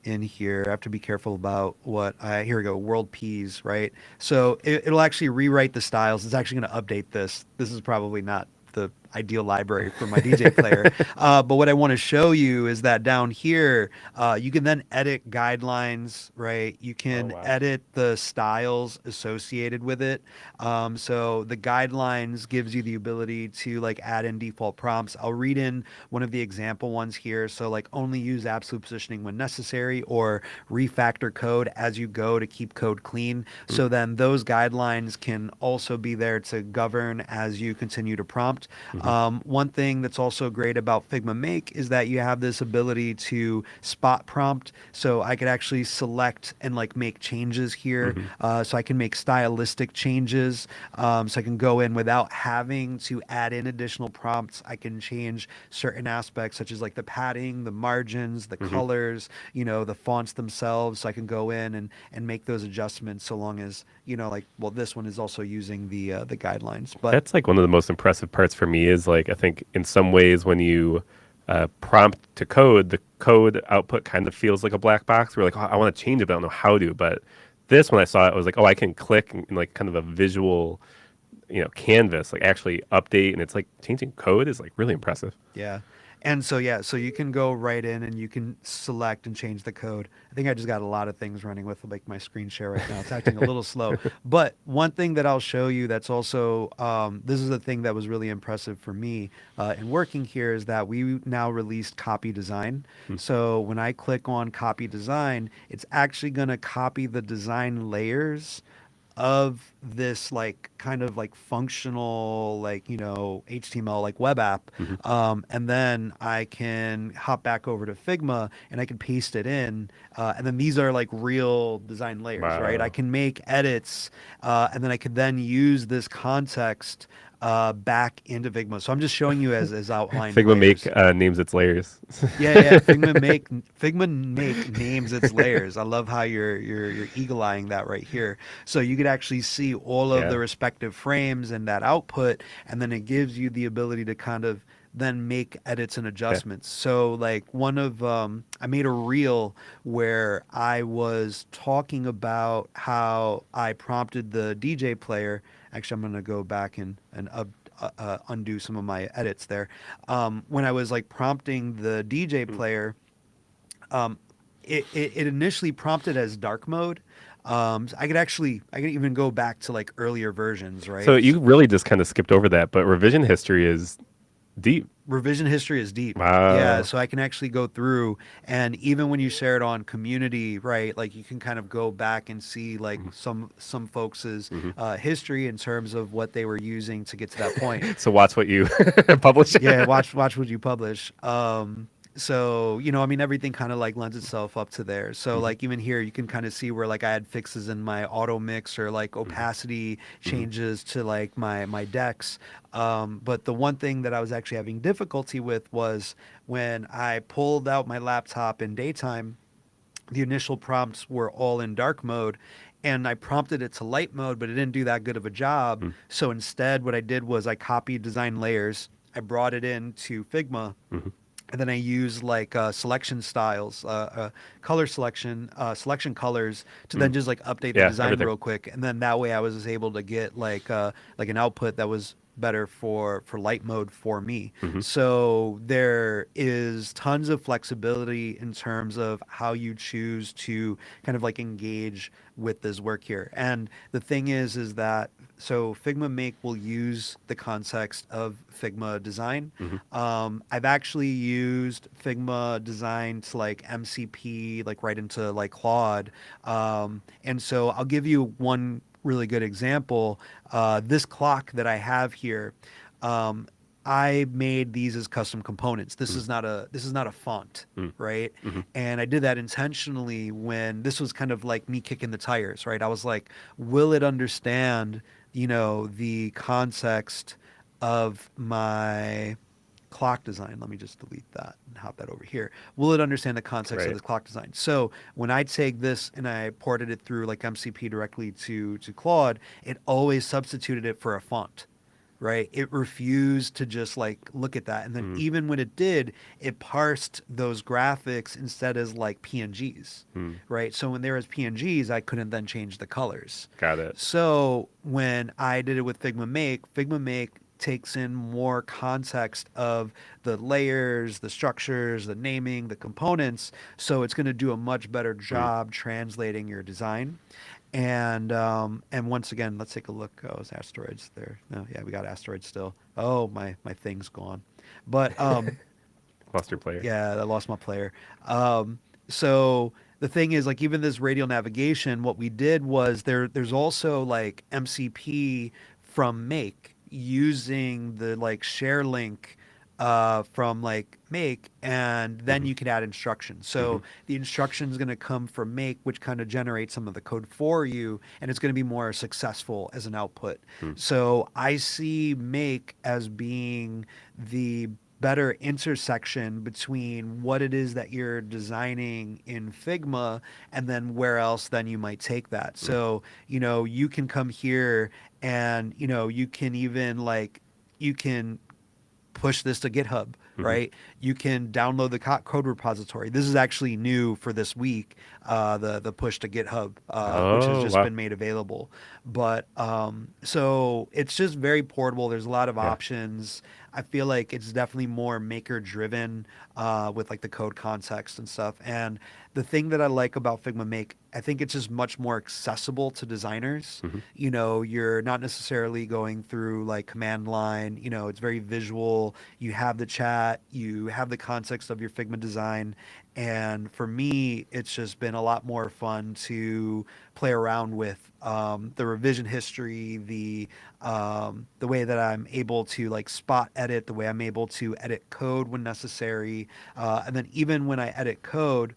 [SPEAKER 3] in here. I have to be careful about what I, here we go, world peas, right? So it'll actually rewrite the styles. It's actually going to update this. This is probably not the ideal library for my DJ player. But what I want to show you is that down here, you can then edit guidelines, right? You
[SPEAKER 1] Oh,
[SPEAKER 3] can
[SPEAKER 1] wow.
[SPEAKER 3] edit the styles associated with it. So the guidelines gives you the ability to like add in default prompts. I'll read in one of the example ones here. So like only use absolute positioning when necessary, or refactor code as you go to keep code clean. So then those guidelines can also be there to govern as you continue to prompt. One thing that's also great about Figma Make is that you have this ability to spot prompt. So I could actually select and like make changes here. So I can make stylistic changes. So I can go in without having to add in additional prompts. I can change certain aspects such as like the padding, the margins, the colors, the fonts themselves. So I can go in and make those adjustments so long as, like, well, this one is also using the guidelines. But
[SPEAKER 1] That's like one of the most impressive parts for me is like, I think in some ways when you prompt to code, the code output kind of feels like a black box. We're like, oh, I want to change it, but I don't know how to. But this, when I saw it, I was like, oh, I can click and like kind of a visual, canvas, like actually update. And it's like changing code is like really impressive.
[SPEAKER 3] yeah. And so, yeah, so you can go right in and you can select and change the code. I think I just got a lot of things running with like my screen share right now. It's acting a little slow. But one thing that I'll show you that's also, this is the thing that was really impressive for me in working here, is that we now released copy design. So when I click on copy design, it's actually going to copy the design layers of this like kind of like functional like HTML like web app, and then I can hop back over to Figma and I can paste it in, and then these are like real design layers, right? I
[SPEAKER 1] Wow.
[SPEAKER 3] can make edits, and then I could then use this context back into Figma. So I'm just showing you as outlined
[SPEAKER 1] Figma Make
[SPEAKER 3] layers.
[SPEAKER 1] names its layers.
[SPEAKER 3] Yeah. Figma Make names its layers. I love how you're eagle-eyeing that right here. So you could actually see all of
[SPEAKER 1] Yeah.
[SPEAKER 3] the respective frames and that output, and then it gives you the ability to kind of then make edits and
[SPEAKER 1] Yeah.
[SPEAKER 3] adjustments. So like one of I made a reel where I was talking about how I prompted the DJ player. Actually, I'm gonna go back and undo some of my edits there. When I was like prompting the DJ player, um, it initially prompted as dark mode. So I could even go back to like earlier versions,
[SPEAKER 1] So
[SPEAKER 3] right?
[SPEAKER 1] you really just kind of skipped over that, but revision history is deep.
[SPEAKER 3] Revision history is deep. Yeah,
[SPEAKER 1] Wow.
[SPEAKER 3] so I can actually go through, and even when you share it on community, right, like you can kind of go back and see like some folks' history in terms of what they were using to get to that point.
[SPEAKER 1] So watch what you publish.
[SPEAKER 3] Yeah, watch what you publish. So I mean, everything kind of like lends itself up to there. So like even here, you can kind of see where like I had fixes in my auto mix or like opacity changes to like my decks. But the one thing that I was actually having difficulty with was when I pulled out my laptop in daytime, the initial prompts were all in dark mode, and I prompted it to light mode, but it didn't do that good of a job. So instead, what I did was I copied design layers, I brought it into Figma, and then I used like selection styles, color selection colors to then just like update the
[SPEAKER 1] Yeah,
[SPEAKER 3] design
[SPEAKER 1] everything.
[SPEAKER 3] real quick, and then that way I was able to get like an output that was better for light mode for me. So there is tons of flexibility in terms of how you choose to kind of like engage with this work here. And the thing is that so Figma Make will use the context of Figma design. I've actually used Figma design to like MCP, like right into like Claude. And so I'll give you one really good example. This clock that I have here, um, I made these as custom components. This is not a font,
[SPEAKER 1] Mm.
[SPEAKER 3] right?
[SPEAKER 1] Hmm.
[SPEAKER 3] And I did that intentionally when this was kind of like me kicking the tires, right? I was like, will it understand, the context of my clock design? Let me just delete that and hop that over here. Will it understand the context of
[SPEAKER 1] Right.
[SPEAKER 3] this clock design? So when I take this and I ported it through like MCP directly to Claude, it always substituted it for a font, right? It refused to just like look at that. And then
[SPEAKER 1] Mm.
[SPEAKER 3] even when it did, it parsed those graphics instead as like PNGs,
[SPEAKER 1] Mm.
[SPEAKER 3] right? So when there was PNGs, I couldn't then change the colors.
[SPEAKER 1] Got it.
[SPEAKER 3] So when I did it with Figma Make takes in more context of the layers, the structures, the naming, the components. So it's going to do a much better
[SPEAKER 1] Mm.
[SPEAKER 3] job translating your design. And once again, let's take a look. Oh, is asteroids there? No, yeah, we got asteroids still. Oh, my thing's gone. But
[SPEAKER 1] Lost your player.
[SPEAKER 3] yeah, I lost my player. So the thing is, like, even this radial navigation, what we did was there's also like MCP from Make using the like share link from like Make, and then
[SPEAKER 1] Hmm.
[SPEAKER 3] you can add instructions.
[SPEAKER 1] Hmm.
[SPEAKER 3] So the instruction is going to come from Make, which kind of generates some of the code for you, and it's going to be more successful as an output.
[SPEAKER 1] Mm.
[SPEAKER 3] So I see Make as being the better intersection between what it is that you're designing in Figma and then where else then you might take that.
[SPEAKER 1] Mm.
[SPEAKER 3] So, you can come here and, you can even like, you can push this to GitHub,
[SPEAKER 1] Hmm.
[SPEAKER 3] right? You can download the code repository. This is actually new for this week, the push to GitHub, which has
[SPEAKER 1] Oh,
[SPEAKER 3] just
[SPEAKER 1] wow.
[SPEAKER 3] been made available. But so it's just very portable. There's a lot of
[SPEAKER 1] Yeah.
[SPEAKER 3] options. I feel like it's definitely more maker driven with like the code context and stuff. And the thing that I like about Figma Make, I think it's just much more accessible to designers.
[SPEAKER 1] Hmm.
[SPEAKER 3] You're not necessarily going through like command line. It's very visual. You have the chat, you have the context of your Figma design. And for me, it's just been a lot more fun to play around with the revision history, the way that I'm able to like spot edit, the way I'm able to edit code when necessary, and then even when I edit code.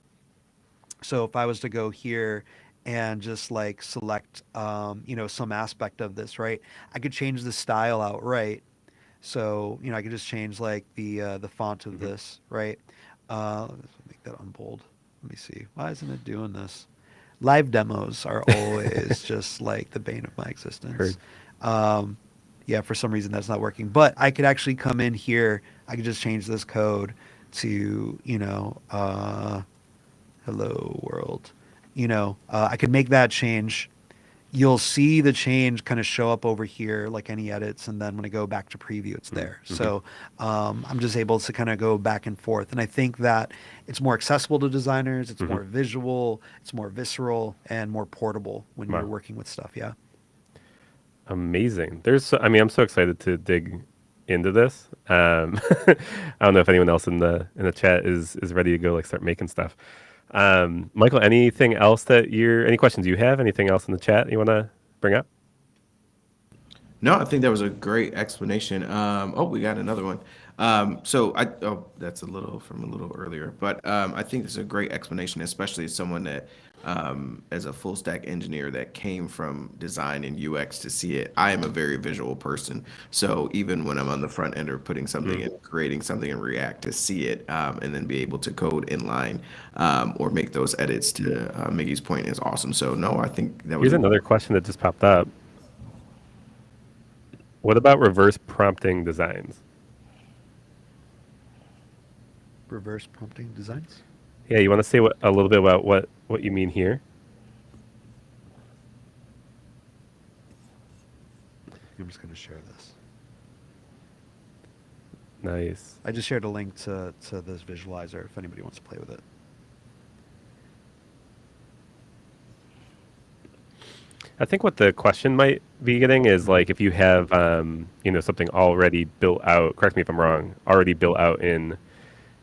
[SPEAKER 3] So if I was to go here and just like select, some aspect of this, right? I could change the style outright. So, I could just change like the font of
[SPEAKER 1] Hmm.
[SPEAKER 3] this, right? Let's make that unbold. Let me see. Why isn't it doing this? Live demos are always just like the bane of my existence.
[SPEAKER 1] Heard.
[SPEAKER 3] Um, yeah, for some reason that's not working. But I could actually come in here. I could just change this code to, hello world. I could make that change. You'll see the change kind of show up over here, like any edits, and then when I go back to preview, it's there.
[SPEAKER 1] Mm-hmm.
[SPEAKER 3] So I'm just able to kind of go back and forth, and I think that it's more accessible to designers, it's
[SPEAKER 1] Hmm.
[SPEAKER 3] more visual, it's more visceral, and more portable when you're
[SPEAKER 1] Wow.
[SPEAKER 3] working with stuff. Yeah.
[SPEAKER 1] Amazing. I mean, I'm so excited to dig into this. I don't know if anyone else in the chat is ready to go like start making stuff. Michael, any questions you have? Anything else in the chat you want to bring up?
[SPEAKER 2] No, I think that was a great explanation. Oh, we got another one. That's a little earlier, but I think it's a great explanation, especially as someone that, as a full stack engineer that came from design and UX to see it. I am a very visual person, so even when I'm on the front end or putting something
[SPEAKER 1] Mm.
[SPEAKER 2] in, creating something in React, to see it and then be able to code inline or make those edits to Miggy's point is awesome. So no, I think that was
[SPEAKER 1] Here's
[SPEAKER 2] a
[SPEAKER 1] another question that just popped up. What about reverse prompting designs?
[SPEAKER 3] Reverse prompting designs.
[SPEAKER 1] Yeah, you want to say a little bit about what you mean here?
[SPEAKER 3] I'm just going to share this.
[SPEAKER 1] Nice.
[SPEAKER 3] I just shared a link to this visualizer if anybody wants to play with it.
[SPEAKER 1] I think what the question might be getting is like if you have something already built out. Correct me if I'm wrong. Already built out in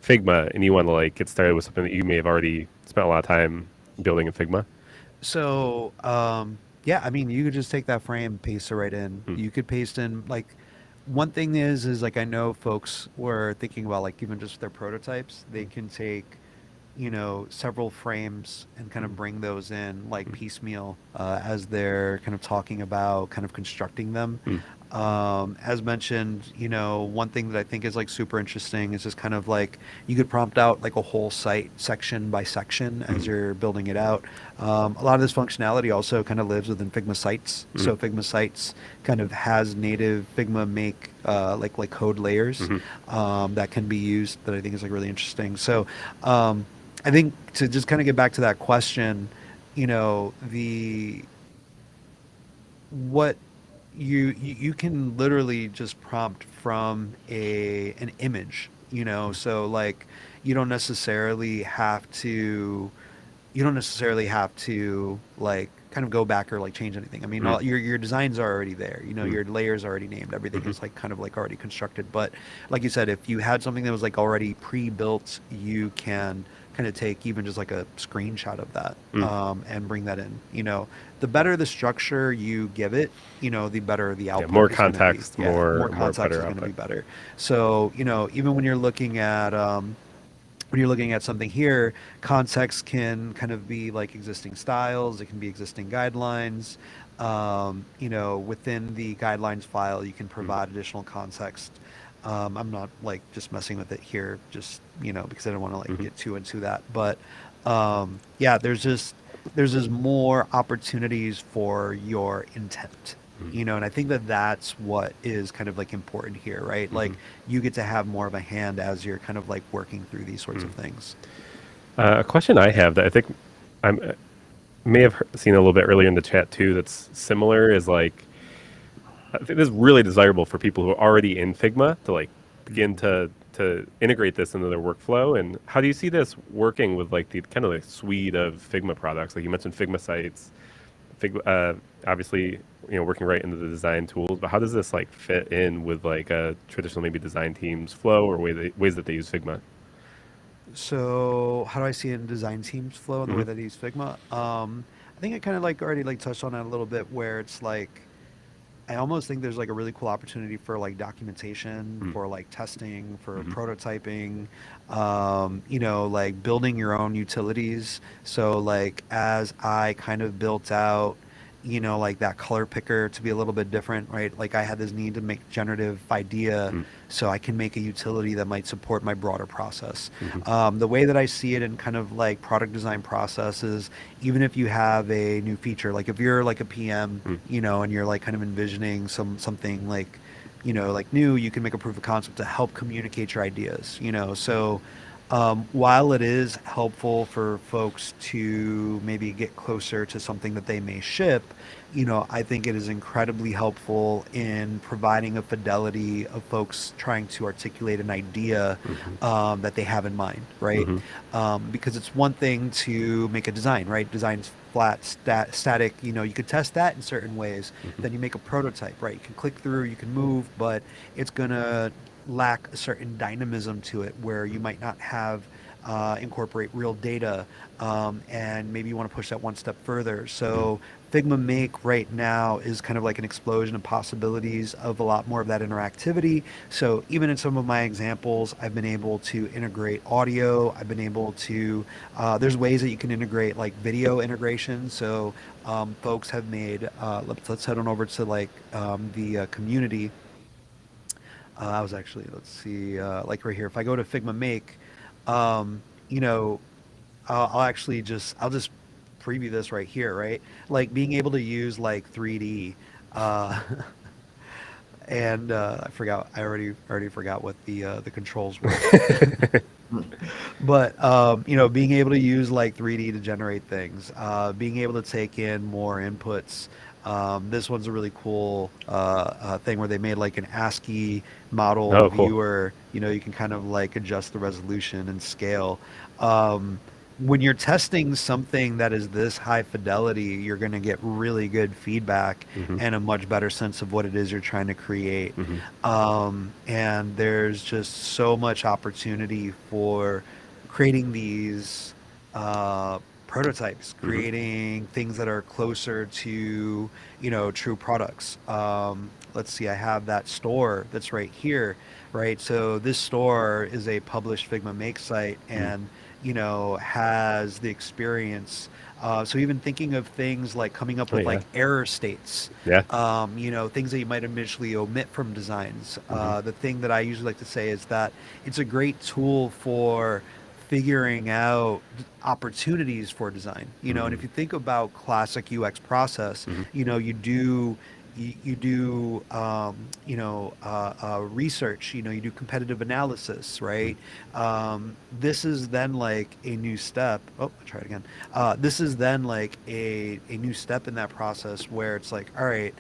[SPEAKER 1] Figma, and you want to like get started with something that you may have already spent a lot of time building in Figma.
[SPEAKER 3] So, Yeah, I mean, you could just take that frame, paste it right in.
[SPEAKER 1] Hmm.
[SPEAKER 3] You could paste in like one thing is like I know folks were thinking about like even just their prototypes, they can take several frames and kind of bring those in like piecemeal as they're kind of talking about kind of constructing them.
[SPEAKER 1] Hmm.
[SPEAKER 3] As mentioned, one thing that I think is like super interesting is just kind of like you could prompt out like a whole site section by section as
[SPEAKER 1] Hmm.
[SPEAKER 3] you're building it out. A lot of this functionality also kind of lives within Figma sites.
[SPEAKER 1] Hmm.
[SPEAKER 3] So Figma sites kind of has native Figma Make like code layers
[SPEAKER 1] Hmm.
[SPEAKER 3] that can be used that I think is like really interesting. So I think to just kind of get back to that question, the what you can literally just prompt from a an image, so like you don't necessarily have to like kind of go back or like change anything. I mean,
[SPEAKER 1] Hmm.
[SPEAKER 3] all your designs are already there.
[SPEAKER 1] Hmm.
[SPEAKER 3] Your layers are already named. Everything
[SPEAKER 1] Hmm.
[SPEAKER 3] is like kind of like already constructed. But like you said, if you had something that was like already pre-built, you can kind of take even just like a screenshot of that
[SPEAKER 1] Hmm.
[SPEAKER 3] and bring that in. The better the structure you give it, the better the
[SPEAKER 1] Yeah, more
[SPEAKER 3] output is going to be.
[SPEAKER 1] context,
[SPEAKER 3] Yeah, more
[SPEAKER 1] more
[SPEAKER 3] context
[SPEAKER 1] better
[SPEAKER 3] is going to be
[SPEAKER 1] output.
[SPEAKER 3] better. So, even when you're looking at something here, context can kind of be like existing styles, it can be existing guidelines. Within the guidelines file, you can
[SPEAKER 1] Hmm.
[SPEAKER 3] provide additional context. I'm not like just messing with it here, just because I don't want to like
[SPEAKER 1] Hmm.
[SPEAKER 3] get too into that. But yeah, there's just more opportunities for your intent.
[SPEAKER 1] Hmm.
[SPEAKER 3] And I think that that's what is kind of like important here, right? Like
[SPEAKER 1] Hmm.
[SPEAKER 3] you get to have more of a hand as you're kind of like working through these sorts
[SPEAKER 1] Hmm.
[SPEAKER 3] of things.
[SPEAKER 1] A question I have that I think I'm may have seen a little bit earlier in the chat too. That's similar is like I think this is really desirable for people who are already in Figma to like begin to integrate this into their workflow. And how do you see this working with like the kind of like suite of Figma products? Like you mentioned Figma sites, Figma, obviously working right into the design tools. But how does this like fit in with like a traditional maybe design team's flow or ways that they use Figma?
[SPEAKER 3] So how do I see it in design teams flow in the way
[SPEAKER 1] Hmm.
[SPEAKER 3] that I use Figma? I think I kind of like already like touched on that a little bit where it's like I almost think there's like a really cool opportunity for like documentation,
[SPEAKER 1] Hmm.
[SPEAKER 3] for like testing, for
[SPEAKER 1] Hmm.
[SPEAKER 3] prototyping, like building your own utilities. So like as I kind of built out, like that color picker to be a little bit different, right? Like I had this need to make generative idea so I can make a utility that might support my broader process.
[SPEAKER 1] Hmm.
[SPEAKER 3] The way that I see it in kind of like product design processes, even if you have a new feature, like if you're like a PM,
[SPEAKER 1] Hmm.
[SPEAKER 3] and you're like kind of envisioning something like, like new, you can make a proof of concept to help communicate your ideas, So while it is helpful for folks to maybe get closer to something that they may ship, I think it is incredibly helpful in providing a fidelity of folks trying to articulate an idea
[SPEAKER 1] Hmm.
[SPEAKER 3] that they have in mind, right?
[SPEAKER 1] Hmm.
[SPEAKER 3] Because it's one thing to make a design, right? Design's flat, static, you could test that in certain ways.
[SPEAKER 1] Hmm.
[SPEAKER 3] Then you make a prototype, right? You can click through, you can move, but it's going to lack a certain dynamism to it where you might not have incorporate real data, and maybe you want to push that one step further. So Figma Make right now is kind of like an explosion of possibilities of a lot more of that interactivity. So even in some of my examples, I've been able to integrate audio. I've been able to, there's ways that you can integrate like video integration. So folks have made, let's head on over to like the community. I was actually, let's see, like right here, if I go to Figma Make, um, you know, I'll just preview this right here, right? Like being able to use like 3D, uh, and I already forgot what the controls were. But being able to use like 3D to generate things, being able to take in more inputs. This one's a really cool thing where they made like an ASCII model
[SPEAKER 1] Oh, cool.
[SPEAKER 3] viewer. You can kind of like adjust the resolution and scale. Um, when you're testing something that is this high fidelity, you're going to get really good feedback
[SPEAKER 1] Hmm.
[SPEAKER 3] and a much better sense of what it is you're trying to create.
[SPEAKER 1] Hmm.
[SPEAKER 3] And there's just so much opportunity for creating these. prototypes, creating things that are closer to, true products. Let's see, I have that store that's right here, right? So this store is a published Figma Make site
[SPEAKER 1] Mm.
[SPEAKER 3] and, has the experience. So even thinking of things like coming up
[SPEAKER 1] Oh
[SPEAKER 3] with
[SPEAKER 1] yeah.
[SPEAKER 3] like error states,
[SPEAKER 1] Yeah.
[SPEAKER 3] things that you might initially omit from designs.
[SPEAKER 1] Hmm.
[SPEAKER 3] The thing that I usually like to say is that it's a great tool for figuring out opportunities for design. And if
[SPEAKER 1] Mm.
[SPEAKER 3] you think about classic UX process,
[SPEAKER 1] Hmm.
[SPEAKER 3] you do research, you do competitive analysis,
[SPEAKER 1] Hmm.
[SPEAKER 3] right? This is then like a new step. Oh, I'll try it again. This is then like a new step in that process where it's like, all right,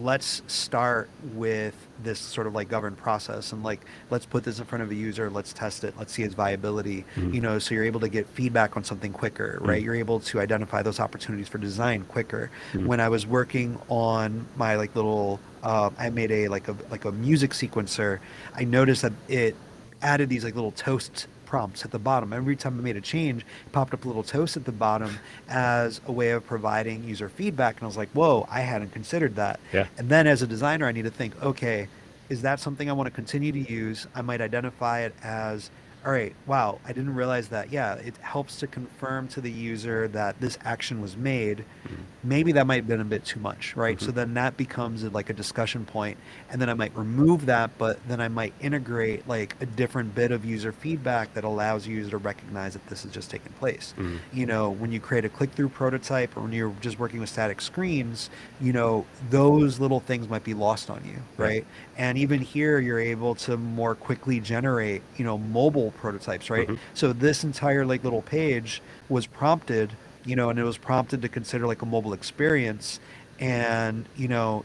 [SPEAKER 3] let's start with this sort of like governed process and like, let's put this in front of a user, let's test it, let's see its viability,
[SPEAKER 1] Mm.
[SPEAKER 3] so you're able to get feedback on something quicker, right?
[SPEAKER 1] Mm.
[SPEAKER 3] You're able to identify those opportunities for design quicker.
[SPEAKER 1] Mm.
[SPEAKER 3] When I was working on my like little, I made a music sequencer. I noticed that it added these like little toast prompts at the bottom. Every time I made a change, it popped up a little toast at the bottom as a way of providing user feedback. And I was like, whoa, I hadn't considered that.
[SPEAKER 1] Yeah.
[SPEAKER 3] And then as a designer, I need to think, okay, is that something I want to continue to use? I might identify it as, all right, wow, I didn't realize that. Yeah, it helps to confirm to the user that this action was made.
[SPEAKER 1] Mm.
[SPEAKER 3] Maybe that might have been a bit too much, right?
[SPEAKER 1] Hmm.
[SPEAKER 3] So then that becomes like a discussion point, and then I might remove that, but then I might integrate like a different bit of user feedback that allows you to recognize that this is just taking place.
[SPEAKER 1] Mm.
[SPEAKER 3] When you create a click-through prototype or when you're just working with static screens, those little things might be lost on you,
[SPEAKER 1] Yeah.
[SPEAKER 3] right? And even here, you're able to more quickly generate, mobile prototypes, right?
[SPEAKER 1] Hmm.
[SPEAKER 3] So this entire like little page was prompted, and it was prompted to consider like a mobile experience. And,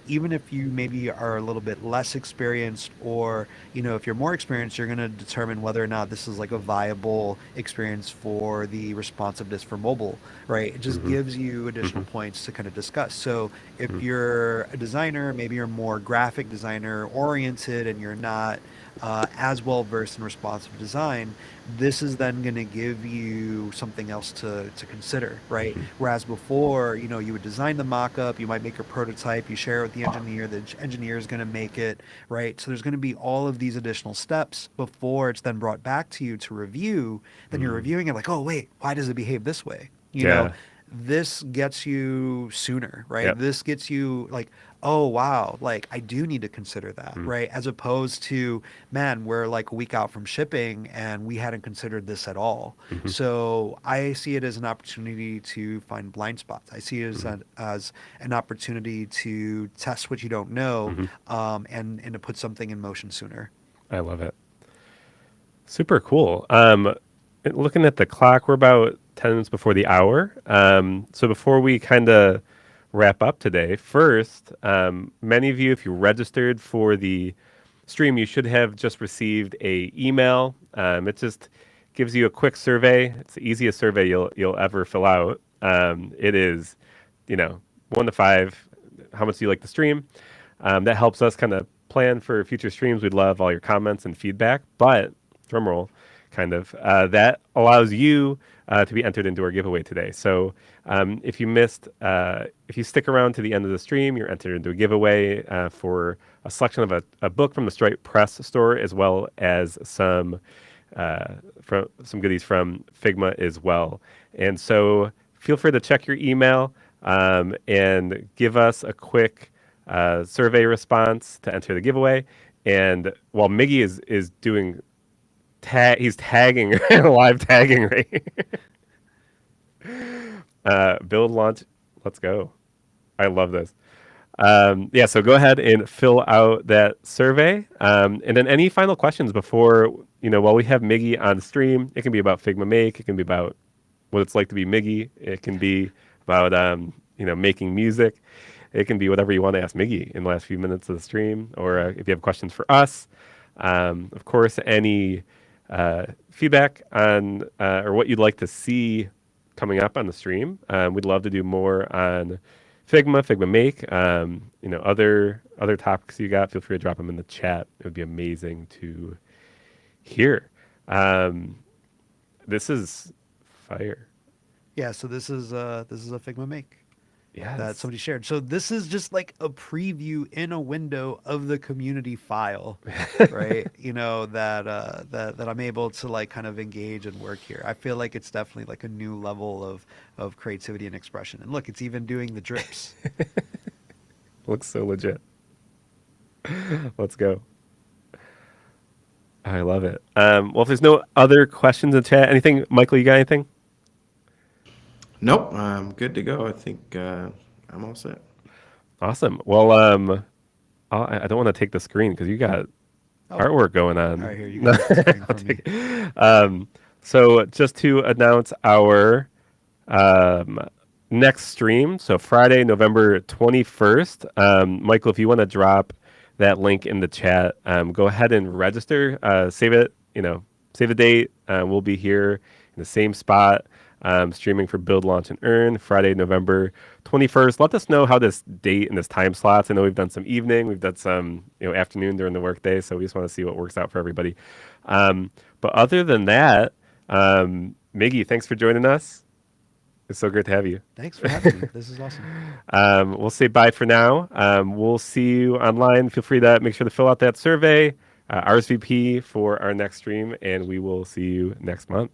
[SPEAKER 3] even if you maybe are a little bit less experienced or, if you're more experienced, you're going to determine whether or not this is like a viable experience for the responsiveness for mobile, right? It just
[SPEAKER 1] Hmm.
[SPEAKER 3] gives you
[SPEAKER 1] Hmm.
[SPEAKER 3] additional points to kind of discuss. So if
[SPEAKER 1] Mm.
[SPEAKER 3] you're a designer, maybe you're more graphic designer oriented and you're not as well versed in responsive design, this is then going to give you something else to consider, right?
[SPEAKER 1] Mhm.
[SPEAKER 3] Whereas before, you would design the mock-up, you might make a prototype, you share it with the engineer is going to make it, right? So there's going to be all of these additional steps before it's then brought back to you to review. Then you're
[SPEAKER 1] Mm.
[SPEAKER 3] reviewing it like, oh, wait, why does it behave this way?
[SPEAKER 1] Yeah.
[SPEAKER 3] This gets you sooner, right?
[SPEAKER 1] Yep.
[SPEAKER 3] This gets you like, oh wow, like I do need to consider that,
[SPEAKER 1] Mm.
[SPEAKER 3] right? As opposed to, man, we're like a week out from shipping and we hadn't considered this at all.
[SPEAKER 1] Hmm.
[SPEAKER 3] So I see it as an opportunity to find blind spots. I see it as
[SPEAKER 1] Hmm.
[SPEAKER 3] an opportunity to test what you don't know,
[SPEAKER 1] Hmm.
[SPEAKER 3] and to put something in motion sooner.
[SPEAKER 1] I love it. Super cool. Looking at the clock, we're about 10 minutes before the hour. So before we kind of wrap up today, first, many of you, if you registered for the stream, you should have just received a email. It just gives you a quick survey. It's the easiest survey you'll ever fill out. It is, 1 to 5. How much do you like the stream? That helps us kind of plan for future streams. We'd love all your comments and feedback. But drum roll, kind of, that allows you to be entered into our giveaway today. So if you stick around to the end of the stream, you're entered into a giveaway for a selection of a book from the Stripe Press store, as well as some goodies from Figma as well. And so feel free to check your email and give us a quick survey response to enter the giveaway. And while Miggy is doing he's tagging live tagging right. Build launch. Let's go. I love this. Yeah, so go ahead and fill out that survey. And then any final questions before, while we have Miggy on stream, it can be about Figma Make. It can be about what it's like to be Miggy. It can be about, making music. It can be whatever you want to ask Miggy in the last few minutes of the stream, or if you have questions for us. Of course, any feedback on or what you'd like to see coming up on the stream. We'd love to do more on Figma Make. Other topics you got, feel free to drop them in the chat. It would be amazing to hear. This is fire.
[SPEAKER 3] Yeah, so this is a Figma Make that
[SPEAKER 1] Yes.
[SPEAKER 3] somebody shared. So this is just like a preview in a window of the community file, right? That I'm able to like kind of engage and work here. I feel like it's definitely like a new level of creativity and expression. And look, it's even doing the drips.
[SPEAKER 1] Looks so legit. Let's go. I love it. Well, if there's no other questions in chat, anything, Michael, you got anything?
[SPEAKER 2] Nope, I'm good to go. I think I'm all set.
[SPEAKER 1] Awesome. Well, I don't want to take the screen because you got
[SPEAKER 3] Oh,
[SPEAKER 1] artwork going
[SPEAKER 3] all
[SPEAKER 1] on.
[SPEAKER 3] right, here you
[SPEAKER 1] No,
[SPEAKER 3] can take the screen
[SPEAKER 1] I'll
[SPEAKER 3] from me.
[SPEAKER 1] take it. So just to announce our um, next stream, so Friday, November 21st. Michael, if you want to drop that link in the chat, go ahead and register. Save it, save the date. We'll be here in the same spot, streaming for Build, Launch, and Earn Friday, November 21st. Let us know how this date and this time slots. I know we've done some evening, we've done some afternoon during the workday, so we just want to see what works out for everybody. But other than that, Miggy, thanks for joining us. It's so great to have you.
[SPEAKER 3] Thanks for having me. This is awesome.
[SPEAKER 1] We'll say bye for now. We'll see you online. Feel free to make sure to fill out that survey, RSVP for our next stream, and we will see you next month.